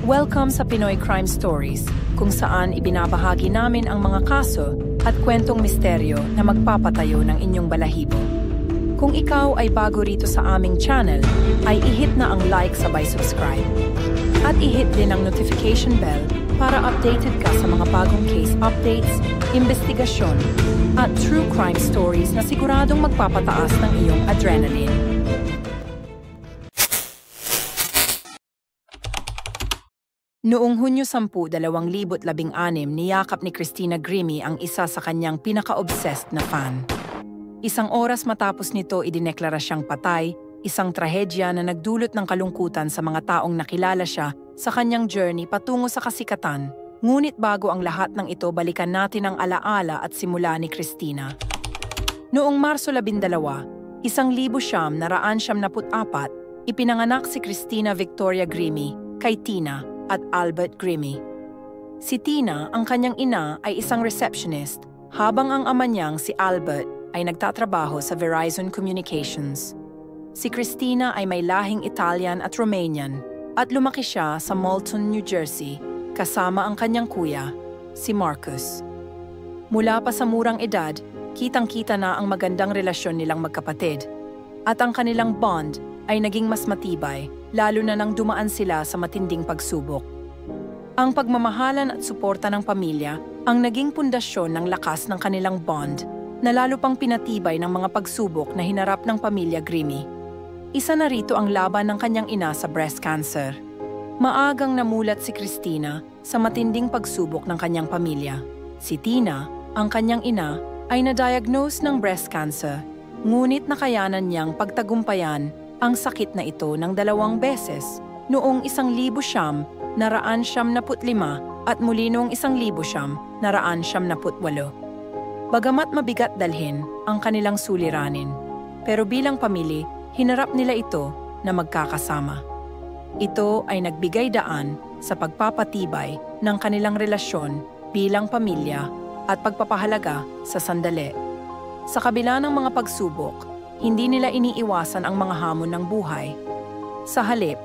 Welcome sa Pinoy Crime Stories, kung saan ibinabahagi namin ang mga kaso at kwentong misteryo na magpapatayo ng inyong balahibo. Kung ikaw ay bago rito sa aming channel, ay i-hit na ang like sabay subscribe. At i-hit din ang notification bell para updated ka sa mga bagong case updates, investigasyon, at true crime stories na siguradong magpapataas ng iyong adrenaline. Noong Hunyo 10, 2016, niyakap ni Cristina Grimmie ang isa sa kanyang pinaka-obsessed na fan. Isang oras matapos nito idineklara siyang patay, isang trahedya na nagdulot ng kalungkutan sa mga taong nakilala siya sa kanyang journey patungo sa kasikatan. Ngunit bago ang lahat ng ito, balikan natin ang alaala at simula ni Cristina. Noong Marso 12, 1974, ipinanganak si Cristina Victoria Grimmie kay Tina at Albert Grimmie. Si Tina, ang kanyang ina, ay isang receptionist, habang ang ama niyang si Albert ay nagtatrabaho sa Verizon Communications. Si Cristina ay may lahing Italian at Romanian at lumaki siya sa Malton, New Jersey, kasama ang kanyang kuya, si Marcus. Mula pa sa murang edad, kitang-kita na ang magandang relasyon nilang magkapatid, at ang kanilang bond ay naging mas matibay, lalo na nang dumaan sila sa matinding pagsubok. Ang pagmamahalan at suporta ng pamilya ang naging pundasyon ng lakas ng kanilang bond, na lalo pang pinatibay ng mga pagsubok na hinarap ng pamilya Grimmie. Isa na rito ang laban ng kanyang ina sa breast cancer. Maagang namulat si Cristina sa matinding pagsubok ng kanyang pamilya. Si Tina, ang kanyang ina, ay na-diagnose ng breast cancer, ngunit nakayanan niyang pagtagumpayan ang sakit na ito ng 2 beses, noong 1995 at muli noong 1998. Bagamat mabigat dalhin ang kanilang suliranin, pero bilang pamilya, hinarap nila ito na magkakasama. Ito ay nagbigay daan sa pagpapatibay ng kanilang relasyon bilang pamilya at pagpapahalaga sa sandali. Sa kabila ng mga pagsubok, hindi nila iniiwasan ang mga hamon ng buhay. Sa halip,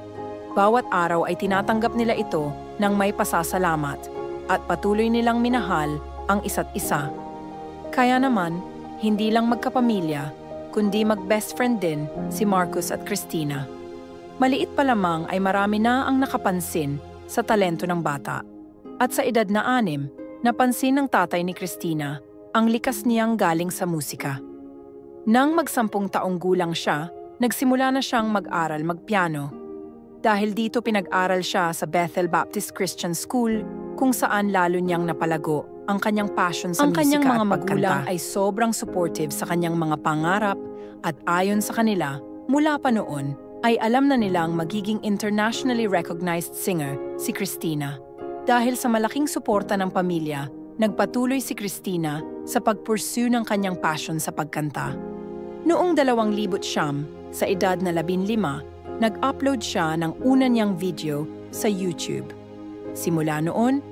bawat araw ay tinatanggap nila ito ng may pasasalamat at patuloy nilang minahal ang isa't isa. Kaya naman, hindi lang magkapamilya, kundi mag-best friend din si Marcus at Cristina. Maliit pa lamang ay marami na ang nakapansin sa talento ng bata. At sa edad na 6, napansin ng tatay ni Cristina ang likas niyang galing sa musika. Nang mag-10 taong gulang siya, nagsimula na siyang mag-aral magpiano. Dahil dito pinag-aral siya sa Bethel Baptist Christian School, kung saan lalo niyang napalago ang kanyang passion sa musika at pagkanta. Ang kanyang mga magulang ay sobrang supportive sa kanyang mga pangarap at ayon sa kanila, mula pa noon, ay alam na nilang magiging internationally recognized singer si Cristina. Dahil sa malaking suporta ng pamilya, nagpatuloy si Cristina sa pag-pursue ng kanyang passion sa pagkanta. Noong 2009, sa edad na 15, nag-upload siya ng una niyang video sa YouTube. Simula noon,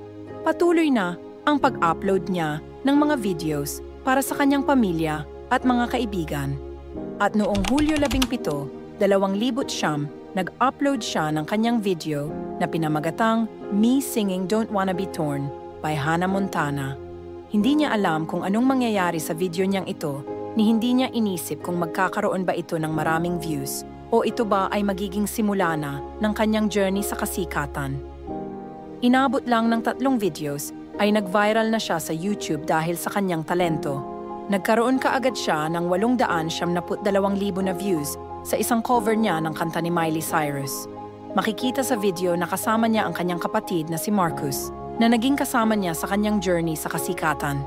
patuloy na ang pag-upload niya ng mga videos para sa kanyang pamilya at mga kaibigan. At noong Hulyo 17, 2009, nag-upload siya ng kanyang video na pinamagatang Me Singing Don't Wanna Be Torn by Hannah Montana. Hindi niya alam kung anong mangyayari sa video niyang ito, ni hindi niya inisip kung magkakaroon ba ito ng maraming views o ito ba ay magiging simula na ng kanyang journey sa kasikatan. Inabot lang ng 3 videos ay nag-viral na siya sa YouTube dahil sa kanyang talento. Nagkaroon kaagad siya ng 872,000 na views sa isang cover niya ng kanta ni Miley Cyrus. Makikita sa video na kasama niya ang kanyang kapatid na si Marcus, na naging kasama niya sa kanyang journey sa kasikatan.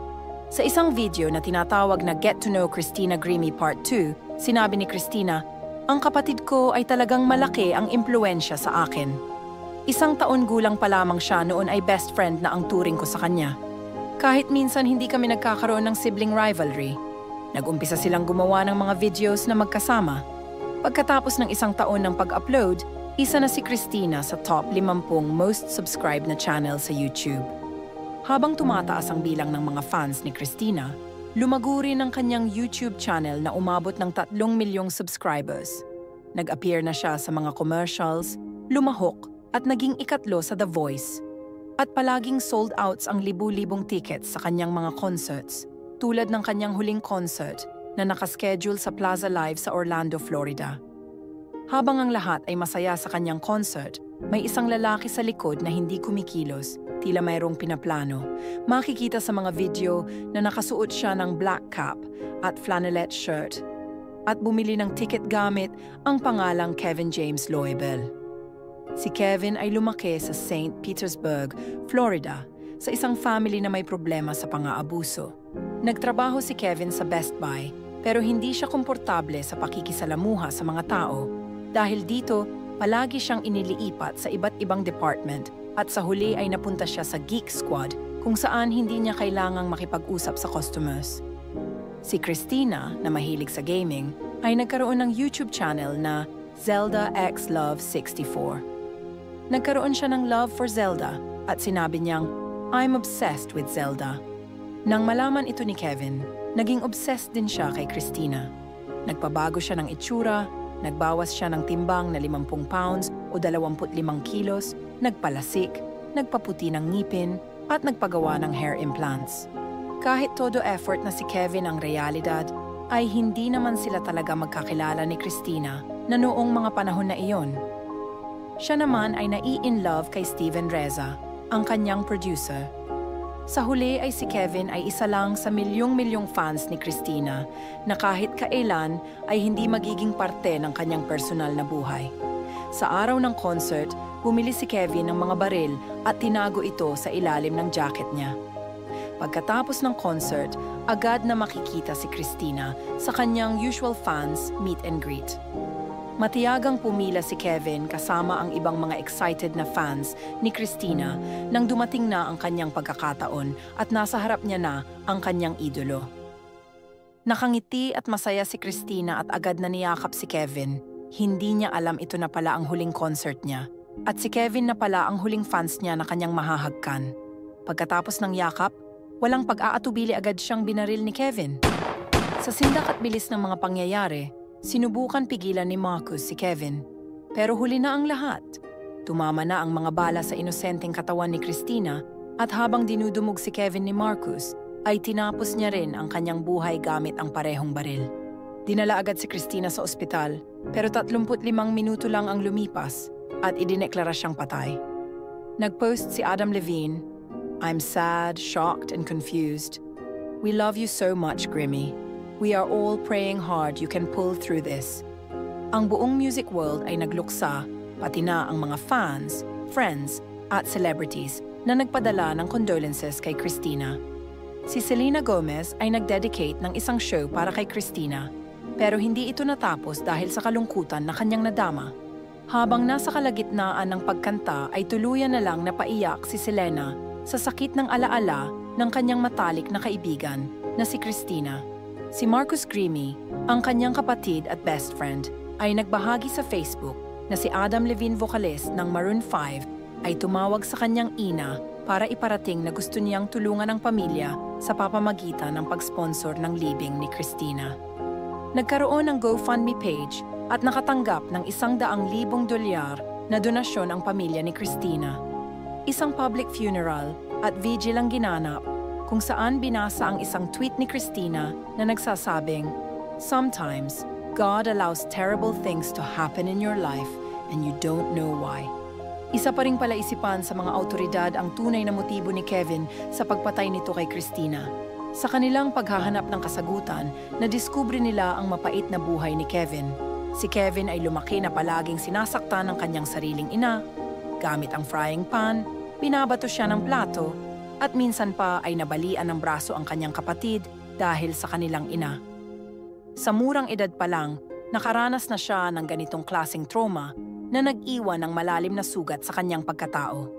Sa isang video na tinatawag na Get to Know Cristina Grimmie Part 2, sinabi ni Cristina, "Ang kapatid ko ay talagang malaki ang impluwensya sa akin. 1 taon gulang pa lamang siya noon ay best friend na ang turing ko sa kanya. Kahit minsan hindi kami nagkakaroon ng sibling rivalry. Nag-umpisa silang gumawa ng mga videos na magkasama. Pagkatapos ng 1 taon ng pag-upload, isa na si Cristina sa top 50 most subscribed na channel sa YouTube." Habang tumataas ang bilang ng mga fans ni Cristina, lumago rin ang kanyang YouTube channel na umabot ng 3 milyong subscribers. Nag-appear na siya sa mga commercials, lumahok, at naging ikatlo sa The Voice. At palaging sold outs ang libu-libong tickets sa kanyang mga concerts, tulad ng kanyang huling concert na nakaschedule sa Plaza Live sa Orlando, Florida. Habang ang lahat ay masaya sa kanyang concert, may isang lalaki sa likod na hindi kumikilos, tila mayroong pinaplano. Makikita sa mga video na nakasuot siya ng black cap at flannelette shirt at bumili ng ticket gamit ang pangalang Kevin James Loibel. Si Kevin ay lumaki sa St. Petersburg, Florida, sa isang family na may problema sa pang-aabuso. Nagtrabaho si Kevin sa Best Buy, pero hindi siya komportable sa pakikisalamuha sa mga tao. Dahil dito, palagi siyang iniliipat sa iba't ibang department at sa huli ay napunta siya sa Geek Squad kung saan hindi niya kailangang makipag-usap sa customers. Si Christina, na mahilig sa gaming, ay nagkaroon ng YouTube channel na Zelda X Love 64. Nagkaroon siya ng love for Zelda at sinabi niyang, "I'm obsessed with Zelda." Nang malaman ito ni Kevin, naging obsessed din siya kay Christina. Nagpabago siya ng itsura, nagbawas siya ng timbang na 50 pounds o 25 kilos, nagpalasik, nagpaputi ng ngipin, at nagpagawa ng hair implants. Kahit todo effort na si Kevin ang realidad, ay hindi naman sila talaga magkakilala ni Christina na noong mga panahon na iyon. Siya naman ay nai-in-love kay Steven Reza, ang kanyang producer. Sa huli ay si Kevin ay isa lang sa milyong-milyong fans ni Christina na kahit kailan ay hindi magiging parte ng kanyang personal na buhay. Sa araw ng concert, bumili si Kevin ng mga baril at tinago ito sa ilalim ng jacket niya. Pagkatapos ng concert, agad na makikita si Christina sa kanyang usual fans meet and greet. Matiyagang pumila si Kevin kasama ang ibang mga excited na fans ni Christina nang dumating na ang kanyang pagkakataon at nasa harap niya na ang kanyang idolo. Nakangiti at masaya si Christina at agad na niyakap si Kevin. Hindi niya alam ito na pala ang huling concert niya. At si Kevin na pala ang huling fans niya na kanyang mahahagkan. Pagkatapos ng yakap, walang pag-aatubili agad siyang binaril ni Kevin. Sa sindak at bilis ng mga pangyayari, sinubukan pigilan ni Marcus si Kevin. Pero huli na ang lahat. Tumama na ang mga bala sa inosenteng katawan ni Christina at habang dinudumog si Kevin ni Marcus, ay tinapos niya rin ang kanyang buhay gamit ang parehong baril. Dinala agad si Christina sa ospital, pero 35 minuto lang ang lumipas at idineklara siyang patay. Nagpost si Adam Levine, "I'm sad, shocked, and confused. We love you so much, Grimmy. We are all praying hard you can pull through this." Ang buong music world ay nagluksa, pati na ang mga fans, friends, at celebrities na nagpadala ng condolences kay Christina. Si Selena Gomez ay nag-dedicate ng isang show para kay Christina, pero hindi ito natapos dahil sa kalungkutan na kanyang nadama. Habang nasa kalagitnaan ng pagkanta ay tuluyan na lang napaiyak si Selena sa sakit ng alaala ng kanyang matalik na kaibigan na si Christina. Si Marcus Grimmy, ang kanyang kapatid at best friend, ay nagbahagi sa Facebook na si Adam Levine, vocalist ng Maroon 5, ay tumawag sa kanyang ina para iparating na gusto niyang tulungan ang pamilya sa papamagitan ng pag-sponsor ng libing ni Christina. Nagkaroon ng GoFundMe page at nakatanggap ng $100,000 na donasyon ang pamilya ni Christina. Isang public funeral at vigil ang ginanap kung saan binasa ang isang tweet ni Christina na nagsasabing, "Sometimes, God allows terrible things to happen in your life and you don't know why." Isa pa ring palaisipan sa mga awtoridad ang tunay na motibo ni Kevin sa pagpatay nito kay Christina. Sa kanilang paghahanap ng kasagutan, nadiskubre nila ang mapait na buhay ni Kevin. Si Kevin ay lumaki na palaging sinasaktan ng kanyang sariling ina, gamit ang frying pan, binabato siya ng plato, at minsan pa ay nabalian ng braso ang kanyang kapatid dahil sa kanilang ina. Sa murang edad pa lang, nakaranas na siya ng ganitong klaseng trauma na nag-iwan ng malalim na sugat sa kanyang pagkatao.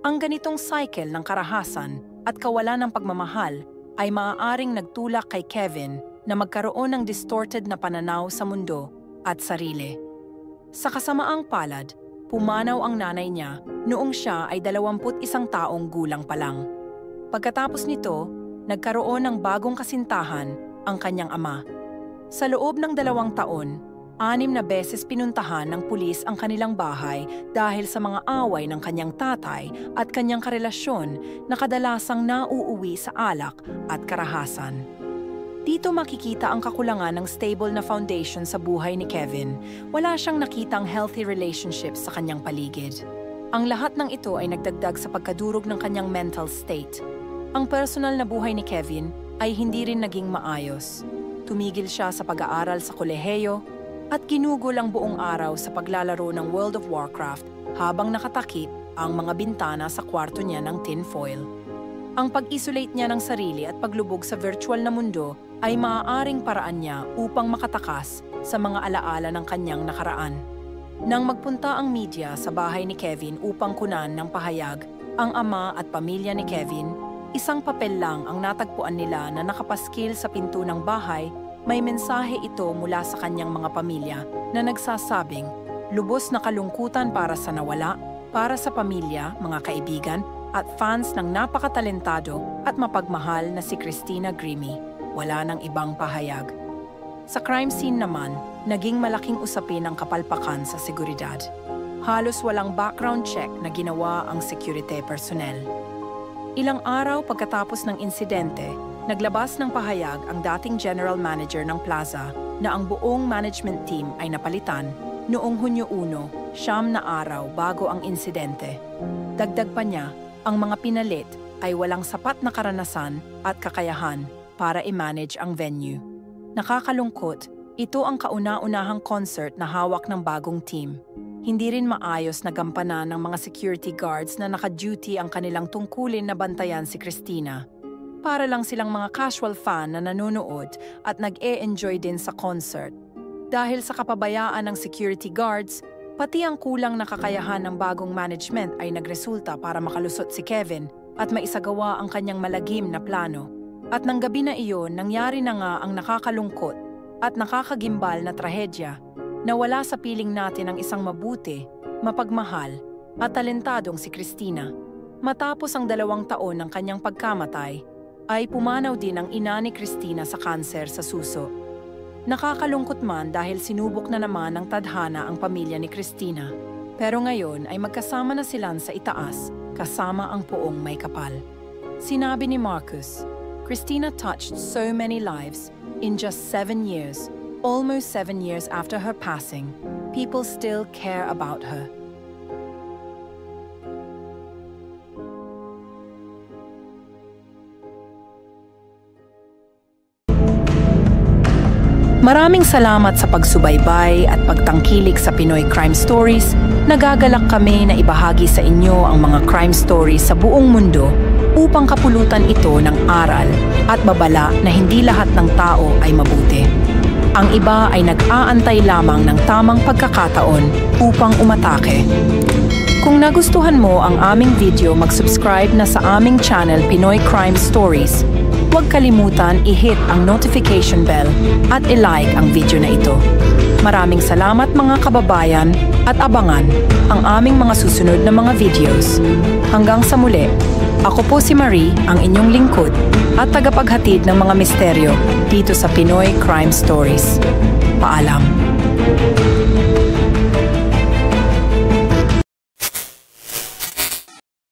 Ang ganitong cycle ng karahasan at kawalan ng pagmamahal ay maaaring nagtulak kay Kevin na magkaroon ng distorted na pananaw sa mundo at sarili. Sa kasamaang palad, pumanaw ang nanay niya noong siya ay 21 taong gulang pa lang. Pagkatapos nito, nagkaroon ng bagong kasintahan ang kanyang ama. Sa loob ng 2 taon, 6 na beses pinuntahan ng pulis ang kanilang bahay dahil sa mga away ng kanyang tatay at kanyang karelasyon na kadalasang nauuwi sa alak at karahasan. Dito makikita ang kakulangan ng stable na foundation sa buhay ni Kevin. Wala siyang nakitang healthy relationships sa kanyang paligid. Ang lahat ng ito ay nagdagdag sa pagkadurog ng kanyang mental state. Ang personal na buhay ni Kevin ay hindi rin naging maayos. Tumigil siya sa pag-aaral sa kolehiyo at ginugol ang buong araw sa paglalaro ng World of Warcraft habang nakatakip ang mga bintana sa kwarto niya ng tinfoil. Ang pag-isolate niya ng sarili at paglubog sa virtual na mundo ay maaaring paraan niya upang makatakas sa mga alaala ng kanyang nakaraan. Nang magpunta ang media sa bahay ni Kevin upang kunan ng pahayag ang ama at pamilya ni Kevin, isang papel lang ang natagpuan nila na nakapaskil sa pinto ng bahay. May mensahe ito mula sa kanyang mga pamilya na nagsasabing, lubos na kalungkutan para sa nawala, para sa pamilya, mga kaibigan, at fans ng napakatalentado at mapagmahal na si Christina Grimmie. Wala nang ibang pahayag. Sa crime scene naman, naging malaking usapin ang kapalpakan sa seguridad. Halos walang background check na ginawa ang security personnel. Ilang araw pagkatapos ng insidente, naglabas ng pahayag ang dating general manager ng plaza na ang buong management team ay napalitan noong Hunyo 1, 9 na araw bago ang insidente. Dagdag pa niya, ang mga pinalit ay walang sapat na karanasan at kakayahan para i-manage ang venue. Nakakalungkot, ito ang kauna-unahang concert na hawak ng bagong team. Hindi rin maayos na gampanan ng mga security guards na naka-duty ang kanilang tungkulin na bantayan si Christina. Para lang silang mga casual fan na nanonood at nag-e-enjoy din sa concert. Dahil sa kapabayaan ng security guards, pati ang kulang na kakayahan ng bagong management ay nagresulta para makalusot si Kevin at maisagawa ang kanyang malagim na plano. At nang gabi na iyon, nangyari na nga ang nakakalungkot at nakakagimbal na trahedya na wala sa piling natin ang isang mabuti, mapagmahal at talentadong si Christina. Matapos ang 2 taon ng kanyang pagkamatay, ay pumanaw din ang ina ni Christina sa kanser sa suso. Nakakalungkot man dahil sinubok na naman ng tadhana ang pamilya ni Christina. Pero ngayon ay magkasama na sila sa itaas, kasama ang poong may kapal. Sinabi ni Marcus, Christina touched so many lives in just 7 years, almost 7 years after her passing. People still care about her. Maraming salamat sa pagsubaybay at pagtangkilik sa Pinoy Crime Stories. Nagagalak kami na ibahagi sa inyo ang mga crime stories sa buong mundo upang kapulutan ito ng aral at babala na hindi lahat ng tao ay mabuti. Ang iba ay nag-aantay lamang ng tamang pagkakataon upang umatake. Kung nagustuhan mo ang aming video, mag-subscribe na sa aming channel Pinoy Crime Stories. Huwag kalimutan i-hit ang notification bell at i-like ang video na ito. Maraming salamat mga kababayan at abangan ang aming mga susunod na mga videos. Hanggang sa muli, ako po si Marie, ang inyong lingkod at tagapaghatid ng mga misteryo dito sa Pinoy Crime Stories. Paalam!